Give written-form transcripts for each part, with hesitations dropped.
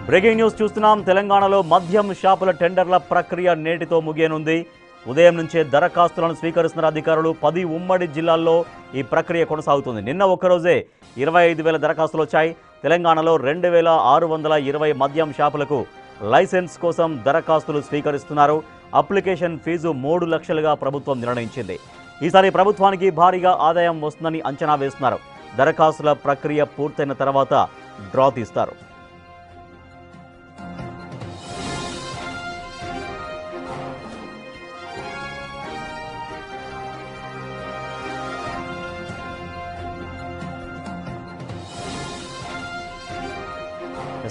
Breaking news చూస్తున్నాం. తెలంగాణలో మద్యం షాపుల టెండర్ల ప్రక్రియ నేటితో ముగియనుంది. ఉదయం నుంచే దరఖాస్తులను స్వీకరిస్తున్న అధికారులు. 10 ఉమ్మడి జిల్లాల్లో ఈ ప్రక్రియ కొనసాగుతుంది. నిన్న ఒక్కరోజే 25,000 దరఖాస్తులు వచ్చాయి. తెలంగాణలో 2,620 మద్యం షాపులకు లైసెన్స్ కోసం దరఖాస్తులు స్వీకరిస్తున్నారు. అప్లికేషన్ ఫీజు 3 లక్షలుగా ప్రభుత్వం నిర్ణయించింది. ఈసారి ప్రభుత్వానికి భారీగా ఆదాయం వస్తుందని అంచనా వేస్తున్నారు. దరఖాస్తుల ప్రక్రియ పూర్తయిన తర్వాత డ్రా తీస్తారు.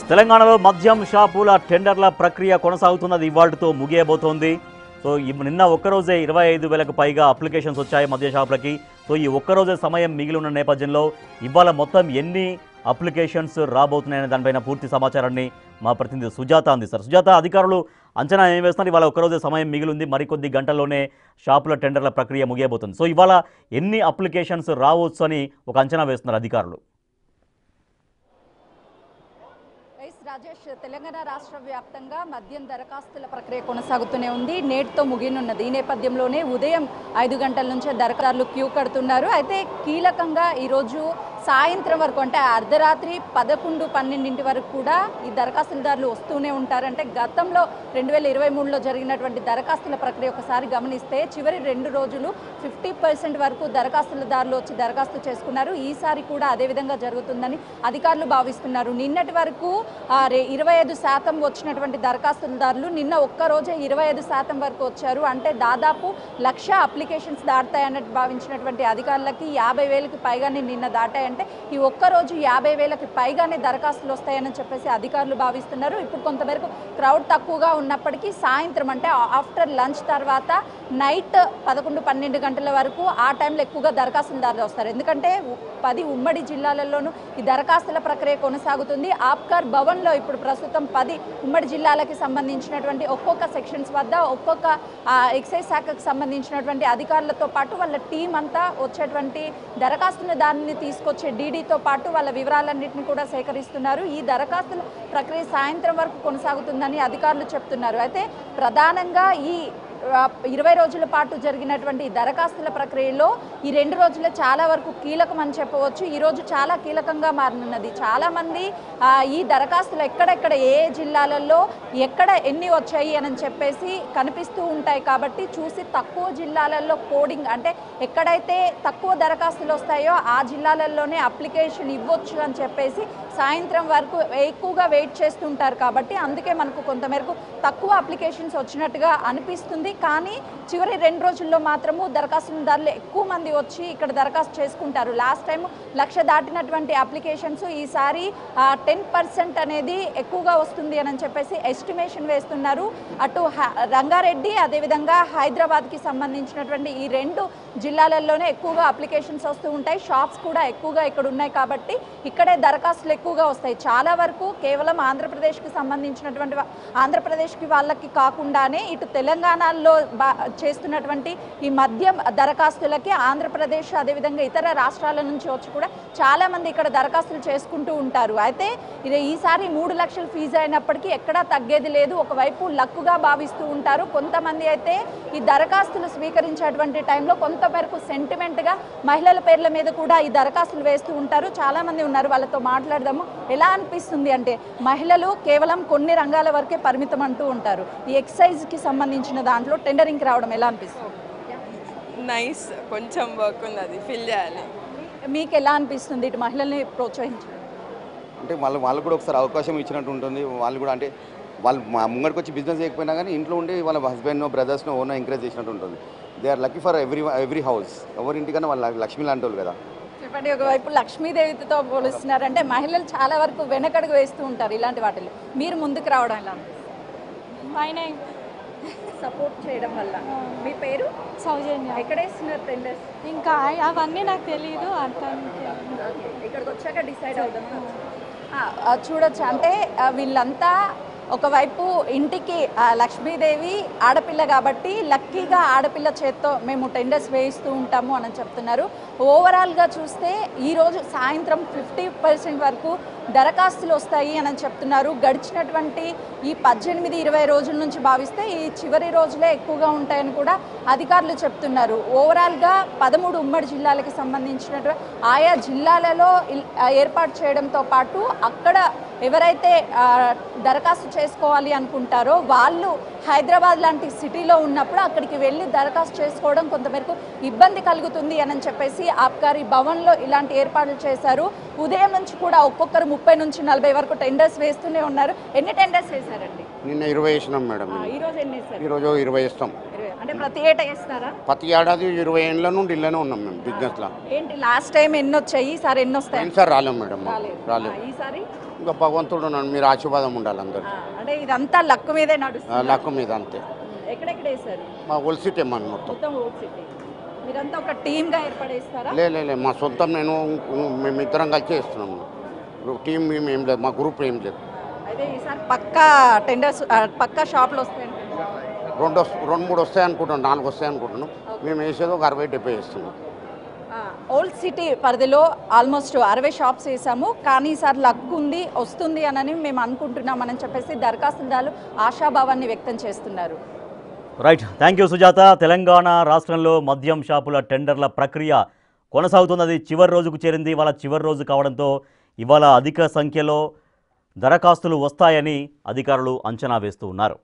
తెలంగాణలో మద్యం షాపుల టెండర్ల ప్రక్రియ కొనసాగుతున్నది. ఇవాళ్టితో ముగియబోతోంది. సో నిన్న ఒక్కరోజే 25,000కు పైగా అప్లికేషన్స్ వచ్చాయి మద్యం షాపులకి. సో ఈ ఒక్కరోజే సమయం మిగిలి ఉన్న నేపథ్యంలో ఇవాళ మొత్తం ఎన్ని అప్లికేషన్స్ రాబోతున్నాయనే దానిపైన పూర్తి సమాచారాన్ని మా ప్రతినిధి సుజాత అందిస్తారు. సుజాత, అధికారులు అంచనా ఏం వేస్తున్నారు? ఇవాళ ఒక్కరోజే సమయం మిగిలింది, మరికొద్ది గంటల్లోనే షాపుల టెండర్ల ప్రక్రియ ముగియబోతుంది. సో ఇవాళ ఎన్ని అప్లికేషన్స్ రావచ్చు అని ఒక అంచనా వేస్తున్నారు అధికారులు? రాజేష్, తెలంగాణ రాష్ట్ర వ్యాప్తంగా మద్యం దరఖాస్తుల ప్రక్రియ కొనసాగుతూనే ఉంది. నేటితో ముగియనున్నది. ఈ నేపథ్యంలోనే ఉదయం 5 గంటల నుంచే దరఖాస్తులు క్యూ కడుతున్నారు. అయితే కీలకంగా ఈరోజు సాయంత్రం వరకు, అంటే అర్ధరాత్రి 11-12 వరకు కూడా ఈ దరఖాస్తుదారులు వస్తూనే ఉంటారు. అంటే గతంలో 2023లో జరిగినటువంటి దరఖాస్తుల ప్రక్రియ ఒకసారి గమనిస్తే చివరి 2 రోజులు 50% వరకు దరఖాస్తుదారులు వచ్చి దరఖాస్తు చేసుకున్నారు. ఈసారి కూడా అదేవిధంగా జరుగుతుందని అధికారులు భావిస్తున్నారు. నిన్నటి వరకు 25% వచ్చినటువంటి దరఖాస్తుదారులు నిన్న ఒక్కరోజే 25% వరకు వచ్చారు. అంటే దాదాపు 1,00,000 అప్లికేషన్స్ దాటాయన్నట్టు భావించినటువంటి అధికారులకి 50,000కి పైగానే నిన్న దాటాయంటే ఈ ఒక్కరోజు 50,000కి పైగానే దరఖాస్తులు వస్తాయని చెప్పేసి అధికారులు భావిస్తున్నారు. ఇప్పుడు కొంతవరకు క్రౌడ్ తక్కువగా ఉన్నప్పటికీ సాయంత్రం, అంటే ఆఫ్టర్ లంచ్ తర్వాత నైట్ 11-12 గంటల వరకు ఆ టైంలో ఎక్కువగా దరఖాస్తుదారులు వస్తారు. ఎందుకంటే 10 ఉమ్మడి జిల్లాలలోనూ ఈ దరఖాస్తుల ప్రక్రియ కొనసాగుతుంది. ఆబ్కార్ భవన్లో ఇప్పుడు ప్రస్తుతం 10 ఉమ్మడి జిల్లాలకి సంబంధించినటువంటి ఒక్కొక్క సెక్షన్స్ వద్ద ఒక్కొక్క ఎక్సైజ్ శాఖకు సంబంధించినటువంటి అధికారులతో పాటు వాళ్ళ టీం అంతా వచ్చేటువంటి దరఖాస్తుదారుని తీసుకొచ్చే డీడీతో పాటు వాళ్ళ వివరాలన్నింటినీ కూడా సేకరిస్తున్నారు. ఈ దరఖాస్తుల ప్రక్రియ సాయంత్రం వరకు కొనసాగుతుందని అధికారులు చెప్తున్నారు. అయితే ప్రధానంగా ఈ 20 రోజుల పాటు జరిగినటువంటి దరఖాస్తుల ప్రక్రియలో ఈ 2 రోజులు చాలా వరకు కీలకం అని చెప్పవచ్చు. ఈరోజు చాలా కీలకంగా మారనున్నది. చాలామంది ఈ దరఖాస్తులు ఎక్కడెక్కడ ఏ జిల్లాలలో ఎక్కడ ఎన్ని వచ్చాయి అని చెప్పేసి కనిపిస్తూ ఉంటాయి. కాబట్టి చూసి తక్కువ జిల్లాలలో కోడింగ్, అంటే ఎక్కడైతే తక్కువ దరఖాస్తులు వస్తాయో ఆ జిల్లాలలోనే అప్లికేషన్ ఇవ్వచ్చు అని చెప్పేసి సాయంత్రం వరకు ఎక్కువగా వెయిట్ చేస్తుంటారు. కాబట్టి అందుకే మనకు కొంతమేరకు తక్కువ అప్లికేషన్స్ వచ్చినట్టుగా అనిపిస్తుంది. కానీ చివరి 2 రోజుల్లో మాత్రము దరఖాస్తుదారులు ఎక్కువ మంది వచ్చి ఇక్కడ దరఖాస్తు చేసుకుంటారు. లాస్ట్ టైం 1,00,000 దాటినటువంటి అప్లికేషన్స్ ఈసారి 10% అనేది ఎక్కువగా వస్తుంది అని చెప్పేసి ఎస్టిమేషన్ వేస్తున్నారు. అటు రంగారెడ్డి అదేవిధంగా హైదరాబాద్కి సంబంధించినటువంటి ఈ 2 జిల్లాలలోనే ఎక్కువగా అప్లికేషన్స్ వస్తూ ఉంటాయి. షాప్స్ కూడా ఎక్కువగా ఇక్కడ ఉన్నాయి కాబట్టి ఇక్కడే దరఖాస్తులు ఎక్కువగా వస్తాయి. చాలా వరకు కేవలం ఆంధ్రప్రదేశ్కి సంబంధించినటువంటి ఆంధ్రప్రదేశ్కి వాళ్ళకి కాకుండానే ఇటు తెలంగాణలో చేస్తున్నటువంటి ఈ మద్యం దరఖాస్తులకి ఆంధ్రప్రదేశ్ అదేవిధంగా ఇతర రాష్ట్రాల నుంచి వచ్చి కూడా చాలామంది ఇక్కడ దరఖాస్తులు చేసుకుంటూ ఉంటారు. అయితే ఇది ఈసారి 3 లక్షల ఫీజు అయినప్పటికీ ఎక్కడా తగ్గేది లేదు. ఒకవైపు లక్కుగా భావిస్తూ ఉంటారు. కొంతమంది అయితే ఈ దరఖాస్తులు స్వీకరించేటువంటి టైంలో కొంతవరకు సెంటిమెంట్గా మహిళల పేర్ల మీద కూడా ఈ దరఖాస్తులు వేస్తూ ఉంటారు. చాలామంది ఉన్నారు, వాళ్ళతో మాట్లాడదాము. ఎలా అనిపిస్తుంది అంటే మహిళలు కేవలం కొన్ని రంగాల వరకే పరిమితం అంటూ ఉంటారు. ఈ ఎక్సైజ్కి సంబంధించిన దాంట్లో టెండరింగ్కి రావడం ఎలా అనిపిస్తుంది? నైస్, కొంచెం వర్క్ ఉంది, అది ఫిల్ చేయాలి. మీకు ఎలా అనిపిస్తుంది ఇటు మహిళల్ని ప్రోత్సహించడం? అంటే వాళ్ళు కూడా ఒకసారి అవకాశం ఇచ్చినట్టు ఉంటుంది. వాళ్ళు కూడా అంటే వాళ్ళు ముంగడికి వచ్చి బిజినెస్ చేయకపోయినా కానీ ఇంట్లో ఉండి వాళ్ళ హస్బెండ్నో బ్రదర్స్నో ఓనో ఎంకరేజ్ చేసినట్టు ఉంటుంది. They are lucky for every house. ఎవరి ఇంటికన్నా వాళ్ళ లక్ష్మి లాంటి వాళ్ళు కదా. చెప్పండి, ఒకవైపు లక్ష్మీదేవితో పోలుస్తున్నారంటే మహిళలు చాలా వరకు వెనకడుగు వేస్తూ ఉంటారు ఇలాంటి వాటిలో. మీరు ముందుకు రావడం ఎలా ఆయన సపోర్ట్ చేయడం వల్ల? మీ పేరు? సౌజన్య. ఎక్కడ వేస్తున్నారు టెండర్స్? ఇంకా అవన్నీ నాకు తెలియదు. ఇక్కడికి వచ్చాక డిసైడ్ అవుదాం. చూడొచ్చు, అంటే వీళ్ళంతా ఒకవైపు ఇంటికి లక్ష్మీదేవి ఆడపిల్ల కాబట్టి లక్కీగా ఆడపిల్ల చేత్తో మేము టెండర్స్ వేయిస్తూ ఉంటాము అని చెప్తున్నారు. ఓవరాల్గా చూస్తే ఈరోజు సాయంత్రం 50% వరకు దరఖాస్తులు వస్తాయి అని చెప్తున్నారు. గడిచినటువంటి ఈ 18-20 రోజుల నుంచి భావిస్తే ఈ చివరి రోజులే ఎక్కువగా ఉంటాయని కూడా అధికారులు చెప్తున్నారు. ఓవరాల్గా 13 ఉమ్మడి జిల్లాలకు సంబంధించినటువంటి ఆయా జిల్లాలలో ఏర్పాటు చేయడంతో పాటు అక్కడ ఎవరైతే దరఖాస్తు చేసుకోవాలి అనుకుంటారో వాళ్ళు హైదరాబాద్ లాంటి సిటీలో ఉన్నప్పుడు అక్కడికి వెళ్ళి దరఖాస్తు చేసుకోవడం కొంతమేరకు ఇబ్బంది కలుగుతుంది అని చెప్పేసి ఆబ్కారీ భవన్లో ఇలాంటి ఏర్పాట్లు చేశారు. ఉదయం నుంచి కూడా ఒక్కొక్కరు 30 నుంచి 40 వరకు టెండర్స్ వేస్తూనే ఉన్నారు. ఎన్ని టెండర్స్ వేశారండి? నిన్న 20 వేసినాం మేడం. ఈరోజు ఎన్ని వేశారు? ఈరోజు 20 వేస్తాం. అంటే ప్రతి ఏటా వేస్తారా? ప్రతి ఏడాది 20 ఏళ్ళ నుండి ఇళ్ళనే ఉన్నాం మేము బిజినెస్లో. ఏంటి లాస్ట్ టైం ఎన్ని వచ్చాయి, ఈసారి ఎన్ని వస్తాయి? ఈసారి రాలేం మేడం, రాలేం. ఈసారి ఇంకా భగవంతుడు నన్ను మీరు ఆశీర్వాదం ఉండాలి అందరు. అంటే ఇదంతా లక్ మీదే నడుస్తుంది. లక్ మీద అంతే. ఎక్కడెక్కడ వేశారు? మా ఓల్ సిటీ మన మొత్తం ఓల్డ్ సిటీ. మీరంతా ఒక టీమ్గా ఏర్పడేస్తారా? లే మా సొంతం నేను మేము ఇద్దరం కలిసి వేస్తున్నాము. టీం మేము ఏం లేదు, మా గ్రూప్ ఏం లేదు. అయితే ఈసారి పక్కా టెండర్స్ పక్కా షాప్లు వస్తాయి. 2-3 వస్తాయి అనుకుంటున్నాం, 4 వస్తాయి అనుకుంటున్నాం. మేము వేసేది ఒక 60-70 వేస్తున్నాం. ఓల్డ్ సిటీ పరిధిలో ఆల్మోస్ట్ 60 షాప్స్ వేసాము. కానీ ఈసారి లక్ ఉంది, వస్తుంది అని మేము అనుకుంటున్నామని చెప్పేసి దరఖాస్తుదారులు ఆశాభావాన్ని వ్యక్తం చేస్తున్నారు. Right, thank you Sujatha. Telangana రాష్ట్రంలో మద్యం షాపుల టెండర్ల ప్రక్రియ కొనసాగుతున్నది. చివరి రోజుకు చేరింది. ఇవాళ చివరి రోజు కావడంతో ఇవాళ అధిక సంఖ్యలో దరఖాస్తులు వస్తాయని అధికారులు అంచనా వేస్తూ ఉన్నారు.